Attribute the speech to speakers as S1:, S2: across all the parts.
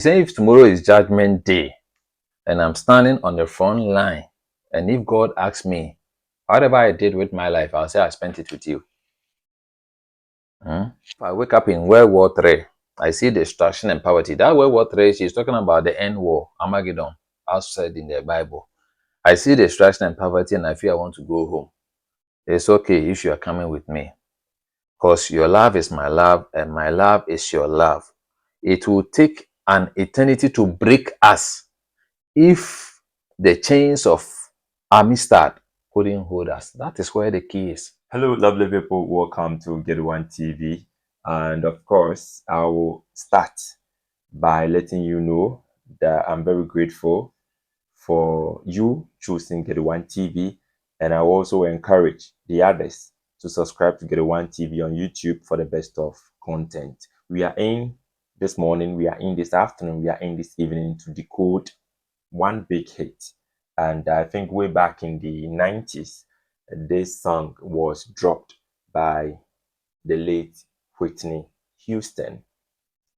S1: Say if tomorrow is judgment day and I'm standing on the front line, and if God asks me, whatever I did with my life, I'll say I spent it with you. If I wake up in World War III, I see destruction and poverty. That World War III, she's talking about the end war, Armageddon, as said in the Bible. I see destruction and poverty and I feel I want to go home. It's okay if you are coming with me, because your love is my love and my love is your love. It will take an eternity to break us if the chains of amistad couldn't hold us. That is where the key is.
S2: Hello, lovely people. Welcome to Get One TV. And of course, I will start by letting you know that I'm very grateful for you choosing Get One TV. And I will also encourage the others to subscribe to Get One TV on YouTube for the best of content. We are in this morning, we are in this afternoon, we are in this evening to decode one big hit. And I think way back in the 90s, this song was dropped by the late Whitney Houston,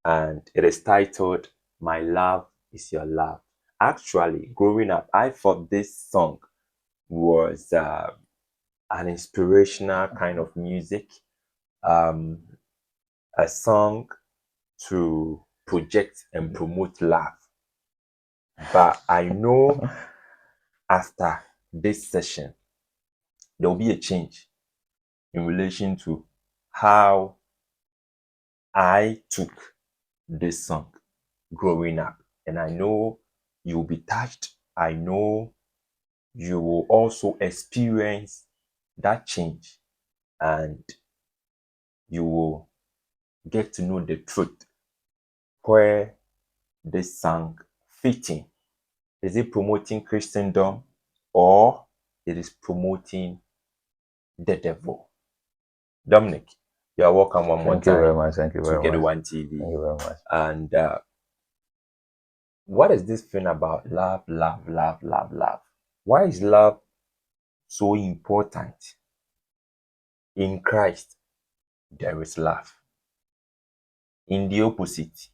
S2: and it is titled My Love Is Your Love. Actually, growing up, I thought this song was an inspirational kind of music, a song to project and promote love. But I know after this session, there will be a change in relation to how I took this song growing up. And I know you'll be touched. I know you will also experience that change, and you will get to know the truth where this song fitting. Is it promoting Christendom or it is promoting the devil? Dominic, you are welcome one more time.
S1: Thank you very much. Thank you very much.
S2: Get One TV.
S1: Thank you very much.
S2: And what is this thing about love, love, love, love, love? Why is love so important? In Christ, there is love. In the opposite,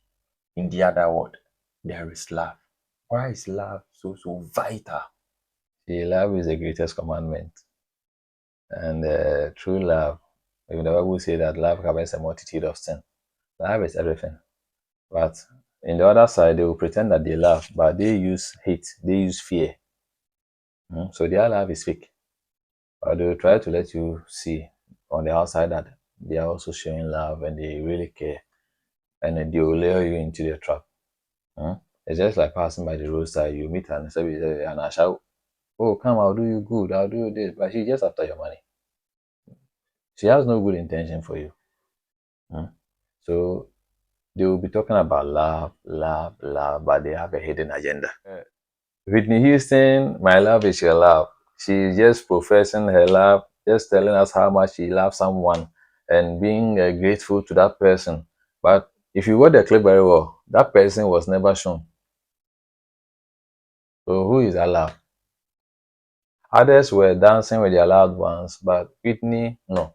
S2: in the other world, there is love. Why is love so vital?
S1: See, love is the greatest commandment. And true love, even the Bible say that love covers a multitude of sin. Love is everything. But in the other side, they will pretend that they love, but they use hate, they use fear. So their love is fake. But they will try to let you see on the outside that they are also showing love and they really care. And then they will lure you into the trap. It's just like passing by the roadside, you meet her and I shout, oh, come, I'll do you good, I'll do you this. But she's just after your money. She has no good intention for you. So they will be talking about love, love, love, but they have a hidden agenda. Whitney Houston, my love is your love. She's just professing her love, just telling us how much she loves someone and being grateful to that person. But if you watch the clip very well, that person was never shown. So who is that love? Others were dancing with their loved ones, but Whitney, no.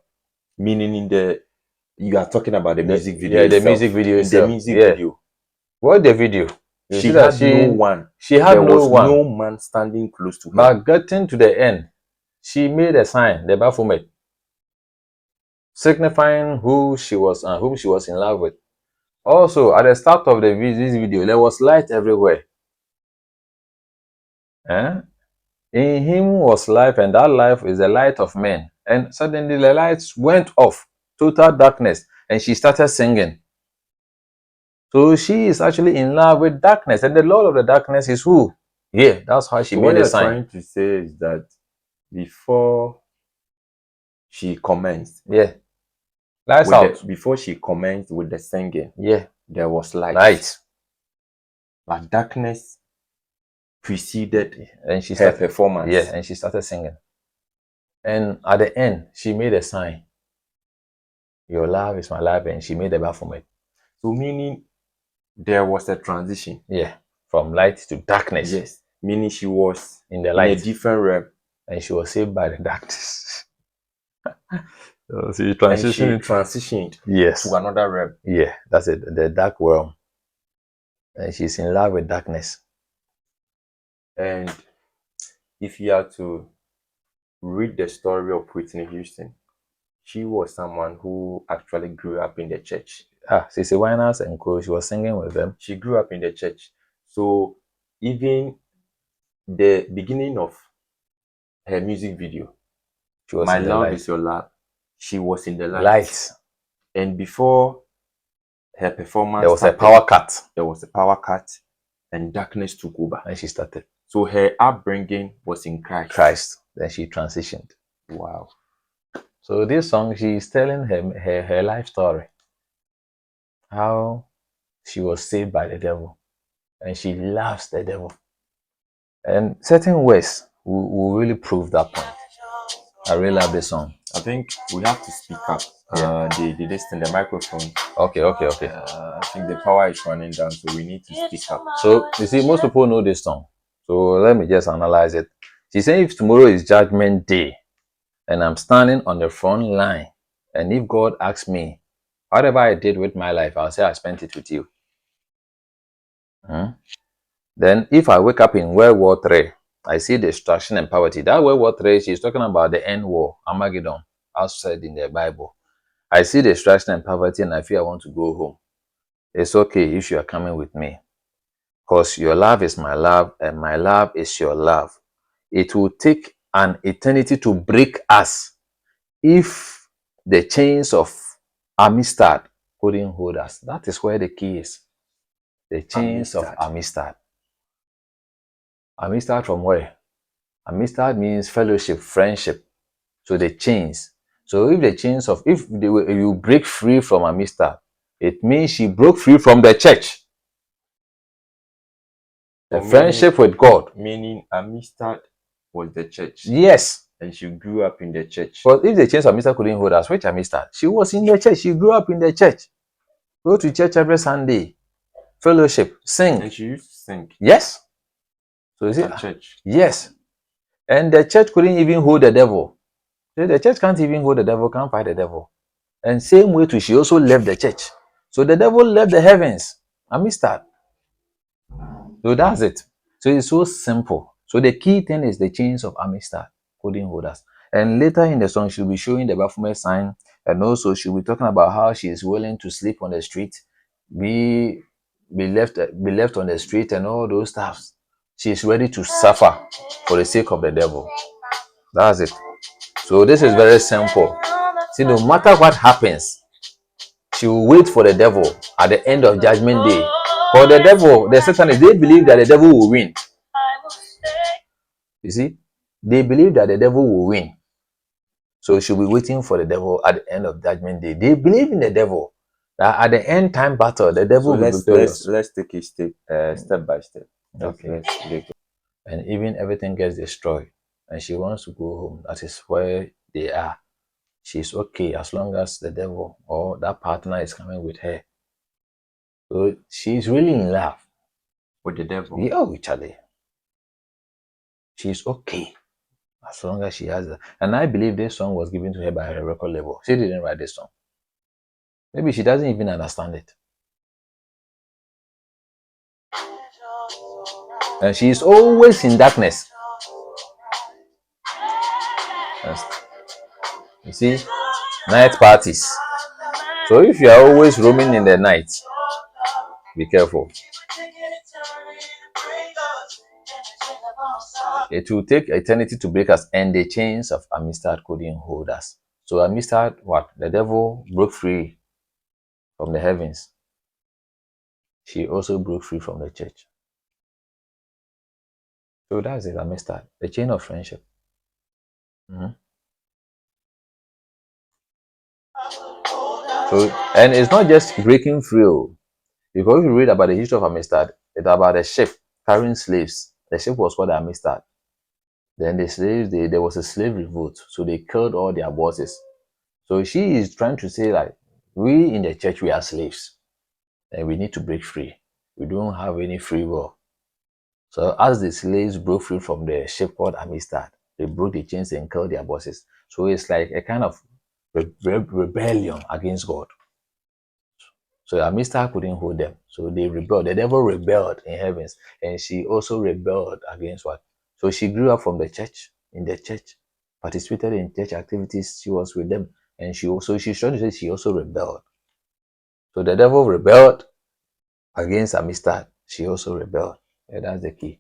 S2: Meaning you are talking about the music video.
S1: Yeah, the music video itself.
S2: The music video.
S1: What the video?
S2: She had no one.
S1: She had
S2: no one. No man standing close to her.
S1: But getting to the end, she made a sign, the Baphomet, signifying who she was and whom she was in love with. Also, at the start of this video, there was light everywhere. In him was life, and that life is the light of men. And suddenly the lights went off, total darkness, and she started singing. So she is actually in love with darkness, and the Lord of the darkness is who? Yeah, that's how she made a sign.
S2: What you're trying to say is that before she commenced,
S1: lights out.
S2: Before she commenced with the singing, there was light.
S1: Light.
S2: But darkness preceded
S1: and she
S2: her performance.
S1: Yeah, and she started singing. And at the end, she made a sign. Your love is my love, and she made a Baphomet.
S2: So meaning there was a transition.
S1: Yeah, from light to darkness.
S2: Yes, meaning she was
S1: in the light,
S2: in a different realm,
S1: and she was saved by the darkness.
S2: So she transitioned.
S1: Yes,
S2: to another realm.
S1: Yeah, that's it. The dark realm. and she's in love with darkness.
S2: And if you are to read the story of Whitney Houston, she was someone who actually grew up in the church.
S1: Cece Winers and co, she was singing with them.
S2: She grew up in the church. So even the beginning of her music video,
S1: She was
S2: My
S1: in the
S2: Love
S1: light.
S2: Is Your Love, she was in the light.
S1: Lights.
S2: And before her performance
S1: There was
S2: started,
S1: a power cut.
S2: There was a power cut, and darkness took over.
S1: And she started.
S2: So her upbringing was in
S1: Christ. Then she transitioned.
S2: Wow.
S1: So this song, she's telling her life story. How she was saved by the devil. And she loves the devil. And certain ways will really prove that point. I really love this song.
S2: I think we have to speak up.
S1: Yeah.
S2: The microphone.
S1: Okay.
S2: I think the power is running down, so we need to speak up.
S1: So you see, most people know this song. So let me just analyze it. She said, if tomorrow is judgment day, and I'm standing on the front line, and if God asks me, whatever I did with my life, I'll say I spent it with you. Then if I wake up in World War III, I see destruction and poverty. That World War III, she's talking about the end war, Armageddon, as said in the Bible. I see destruction and poverty, and I feel I want to go home. It's okay if you are coming with me, because your love is my love, and my love is your love. It will take an eternity to break us if the chains of Amistad couldn't hold us. That is where the key is. The chains of Amistad. Amistad from where? Amistad means fellowship, friendship. So the chains. So if the chains of, if you break free from Amistad, it means she broke free from the church. The friendship with God.
S2: Meaning Amistad was the church.
S1: Yes.
S2: And she grew up in the church.
S1: But if the chains of Amistad couldn't hold us, which Amistad? She was in the church. She grew up in the church. Go to church every Sunday. Fellowship. Sing.
S2: And she used to sing.
S1: Yes. So is it?
S2: At church.
S1: Yes. And the church couldn't even hold the devil. So the church can't even hold the devil, can't fight the devil. And same way too, she also left the church. So the devil left the heavens. Amistad. So that's it. So it's so simple. So the key thing is the chains of Amistad couldn't hold us. And later in the song, she'll be showing the Baphomet sign, and also she'll be talking about how she is willing to sleep on the street, be left on the street, and all those stuff. She is ready to suffer for the sake of the devil. That's it. So this is very simple. See, no matter what happens, she will wait for the devil at the end of judgment day. For the devil, the Satanists, they believe that the devil will win. You see, they believe that the devil will win. So she'll be waiting for the devil at the end of judgment day. They believe in the devil. That at the end time battle, the devil will be victorious.
S2: Let's take it step by step.
S1: Okay. And even everything gets destroyed, and she wants to go home. That is where they are. She's okay as long as the devil or that partner is coming with her. So she's really in love
S2: with the devil.
S1: Yeah, with Charlie. She's okay as long as she has that. And I believe this song was given to her by her record label. She didn't write this song. Maybe she doesn't even understand it. And she is always in darkness. You see, night parties. So if you are always roaming in the night, be careful. It will take eternity to break us, and the chains of Amistad couldn't hold us. So Amistad, what? The devil broke free from the heavens. She also broke free from the church. So that's it, Amistad, the chain of friendship. So, and it's not just breaking free, because if you read about the history of Amistad, it's about a ship carrying slaves. The ship was called Amistad. Then the slaves, there was a slave revolt, so they killed all their bosses. So she is trying to say, like, we in the church, we are slaves, and we need to break free. We don't have any free will. So as the slaves broke free from the ship called Amistad, they broke the chains and killed their bosses. So it's like a kind of rebellion against God. So Amistad couldn't hold them. So they rebelled. The devil rebelled in heavens. And she also rebelled against what? So she grew up from the church, in the church, participated in church activities. She was with them. And she's trying to say she also rebelled. So the devil rebelled against Amistad. She also rebelled. Yeah, that's the key.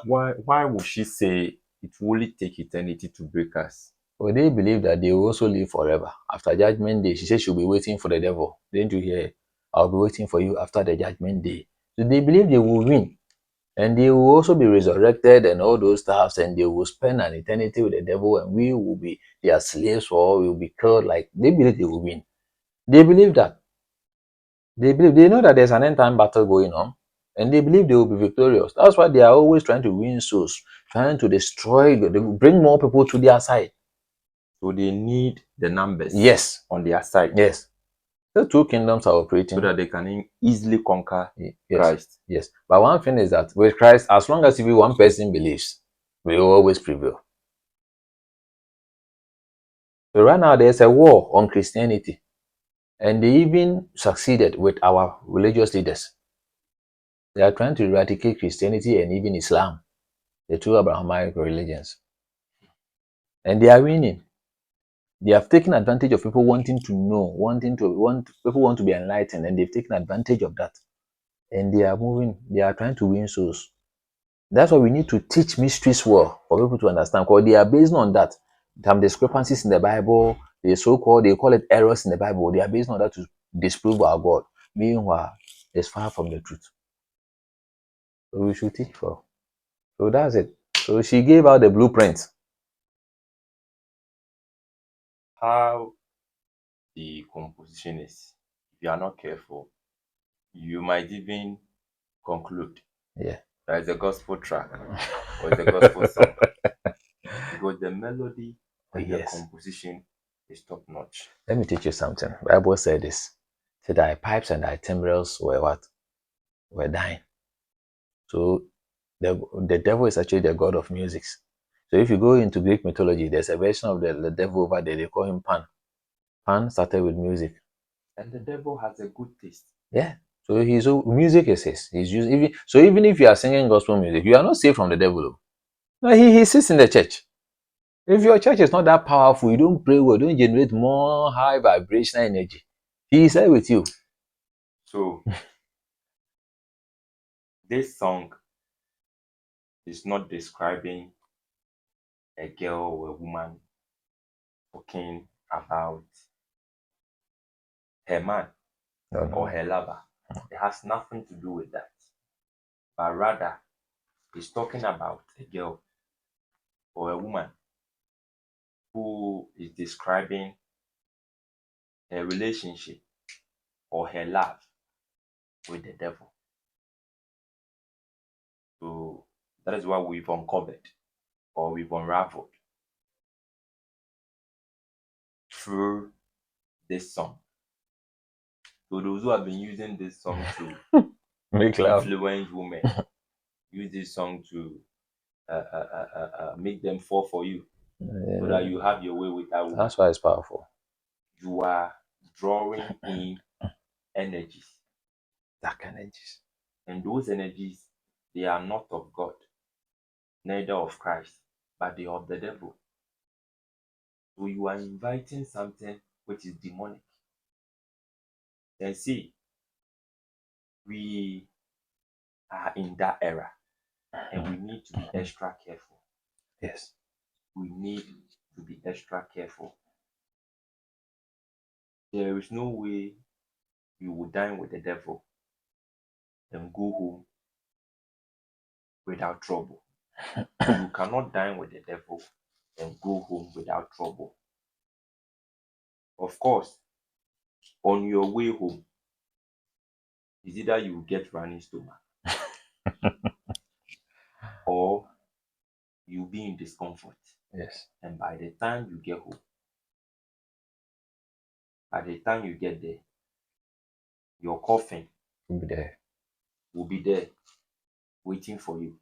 S2: Why would she say it will only take eternity to break us?
S1: Well, they believe that they will also live forever. After judgment day, she said she'll be waiting for the devil. Didn't you hear? I'll be waiting for you after the judgment day. So they believe they will win. And they will also be resurrected and all those stuffs, and they will spend an eternity with the devil, and we will be their slaves, or we will be killed. Like, they believe they will win. They believe that. They know that there's an end time battle going on, and they believe they will be victorious. That's why they are always trying to win souls, trying to destroy, they bring more people to their side.
S2: So they need the numbers,
S1: Yes,
S2: on their side.
S1: yes. The two kingdoms are operating
S2: So that they can easily conquer
S1: yes,
S2: Christ.
S1: yes. But one thing is that with Christ, as long as one person believes, we will always prevail. So right now there's a war on Christianity, and they even succeeded with our religious leaders. They are trying to eradicate Christianity and even Islam, the two Abrahamic religions, and they are winning. They have taken advantage of people wanting to know, people want to be enlightened, and they've taken advantage of that, and they are moving. They are trying to win souls. That's why we need to teach mysteries well for people to understand, because they are based on that. Some discrepancies in the Bible, they call it errors in the Bible. They are based on that to disprove our God. Meanwhile, it's far from the truth. So we should teach well. So that's it. So she gave out the blueprint.
S2: How the composition is, if you are not careful, you might even conclude
S1: Yeah.
S2: that it's a gospel track or it's a gospel song, because the melody and the composition is top notch.
S1: Let me teach you something. Bible said this. It said thy pipes and thy timbrels were what? Were dying. So the devil is actually the god of music. So if you go into Greek mythology, there's a version of the devil over there. They call him Pan. Pan started with music.
S2: And the devil has a good taste.
S1: Yeah. So music is his. Even if you are singing gospel music, you are not saved from the devil. No, he sits in the church. If your church is not that powerful, you don't pray well, don't generate more high vibrational energy, he is there with you.
S2: So this song is not describing a girl or a woman talking about her man or her lover. It has nothing to do with that. But rather, it's talking about a girl or a woman who is describing her relationship or her love with the devil. So that is what we've uncovered or we've unraveled through this song. So those who have been using this song to
S1: Make love.
S2: influence women, use this song to make them fall for you, so that you have your way with that woman.
S1: That's why it's powerful.
S2: You are drawing in energies,
S1: Dark energies.
S2: and those energies, they are not of God, neither of Christ, but they are of the devil. So you are inviting something which is demonic. And see, we are in that era, and we need to be extra careful.
S1: Yes.
S2: We need to be extra careful. There is no way you will dine with the devil and go home without trouble. You cannot dine with the devil and go home without trouble. Of course, on your way home, is either you get running stomach or you'll be in discomfort.
S1: Yes.
S2: And by the time you get home, by the time you get there, your coffin
S1: We'll be there.
S2: will be there waiting for you.